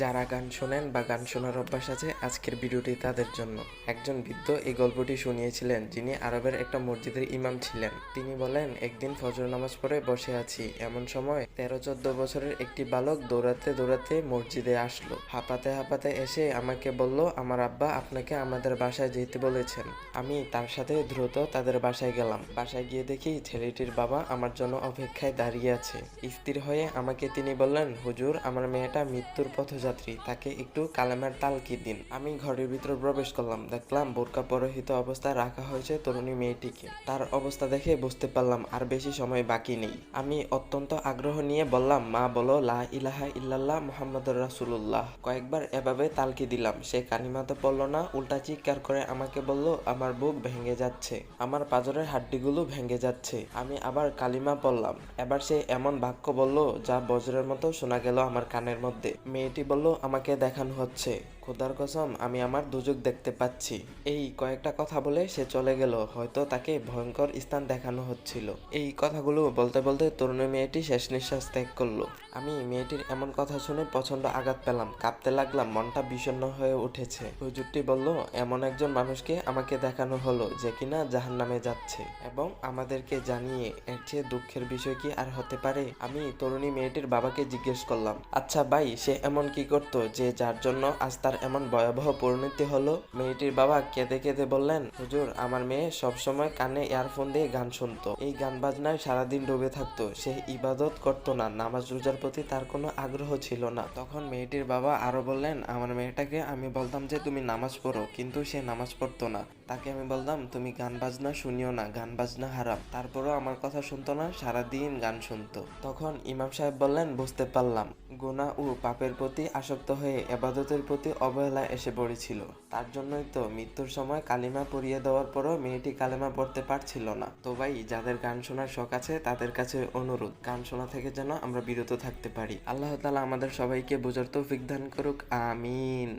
যারা গান শোনেন বা গান শোনার অভ্যাস আছে, আজকের ভিডিওটি তাদের জন্য। একজন বৃদ্ধ এই গল্পটি শুনিয়েছিলেন, যিনি আরবের একটা মসজিদের ইমাম ছিলেন। তিনি বলেন, একদিন ফজর নামাজ পড়ে বসে আছি, এমন সময় 13-14 বছরের একটি বালক দৌড়াতে দৌড়াতে মসজিদে আসলো। হাঁপাতে হাঁপাতে এসে আমাকে বলল, আমার আব্বা আপনাকে আমাদের বাসায় যেতে বলেছেন। আমি তার সাথে দ্রুত তাদের বাসায় গেলাম। বাসায় গিয়ে দেখি ছেলেটির বাবা আমার জন্য অপেক্ষায় দাঁড়িয়ে আছে। স্থির হয়ে আমাকে তিনি বললেন, হুজুর, আমার মেয়েটা মৃত্যুর পথযাত্রী, তাকে একটু কালেমার তালকি দিন। আমি ঘরের ভিতর প্রবেশ করলাম, দেখলাম বোরকা পরিহিত অবস্থায় রাখা হয়েছে তরুণী মেয়েটিকে। তার অবস্থা দেখে বুঝতে পারলাম আর বেশি সময় বাকি নেই। আমি অত্যন্ত আগ্রহ নিয়ে বললাম, মা বলো লা ইলাহা ইল্লাল্লাহ মুহাম্মাদুর রাসূলুল্লাহ। কয়েকবার এভাবে তালকি দিলাম। সে কালিমা তো পড়ল না, উল্টা চিৎকার করে আমাকে বলল, আমার বুক ভেঙে যাচ্ছে, আমার পাঁজরের হাড্ডিগুলো ভেঙে যাচ্ছে। আমি আবার কালিমা পড়লাম। এবার সে এমন বাক্য বলল যা বজ্রের মতো শোনা গেল আমার কানের মধ্যে। মেয়েটি বলল, আমাকে দেখানো হচ্ছে, খোদার কসম আমি আমার দুজক দেখতে পাচ্ছি। এই কয়েকটা কথা বলে সে চলে গেল। হয়তো তাকে ভয়ঙ্কর স্থান দেখানো হচ্ছিল। এই কথাগুলো বলতে বলতে তরুণী মেয়েটি শেষ নিঃশ্বাস ত্যাগ করলো। আমি মেয়েটির এমন কথা শুনে প্রচন্ড আঘাত পেলাম, কাঁপতে লাগলাম, মনটা বিষণ্ণ হয়ে উঠেছে। হুজুরটি বলল, এমন একজন মানুষকে আমাকে দেখানো হলো যে কিনা জাহান্নামে যাচ্ছে, এবং আমাদেরকে জানিয়ে এর চেয়ে দুঃখের বিষয় কি আর হতে পারে? আমি তরুণী মেয়েটির বাবাকে জিজ্ঞেস করলাম, আচ্ছা ভাই, সে এমন কি করতো যে যার জন্য আজ তার এমন ভয়াবহ পরিণতি হলো? মেয়েটির বাবা কেঁদে কেঁদে বললেন, হুজুর, আমার মেয়ে সবসময় কানে ইয়ারফোন দিয়ে গান শুনতো। এই গান বাজনায় সারাদিন ডুবে থাকতো। সে ইবাদত করতো না, নামাজ রোজার প্রতি তার কোনো আগ্রহ ছিল না। তখন মেয়েটির বাবা আরো বললেন, আমার মেয়েটাকে আমি বলতাম যে তুমি নামাজ পড়ো, কিন্তু সে নামাজ পড়তো না। তাকে আমি বলতাম, তুমি গান বাজনা শুনিও না, গান বাজনা হারাম। তারপরও আমার কথা শুনতো না, সারাদিন গান শুনতো। তখন ইমাম সাহেব বললেন, বুঝতে পারলাম, গুনাহ ও পাপের প্রতি আসক্ত হয়ে ইবাদতের প্রতি অবহেলা এসে পড়েছিল। তার জন্যই তো মৃত্যুর সময় কালিমা পরিয়ে দেওয়ার পরও মেয়েটি কালিমা পড়তে পারছিল না। তো ভাই, যাদের গান শোনার শখ আছে তাদের কাছে অনুরোধ, গান শোনা থেকে যেন আমরা বিরত থাকতে পারি। আল্লাহ তাআলা আমাদের সবাইকে বোঝার তৌফিক দান করুক, আমিন।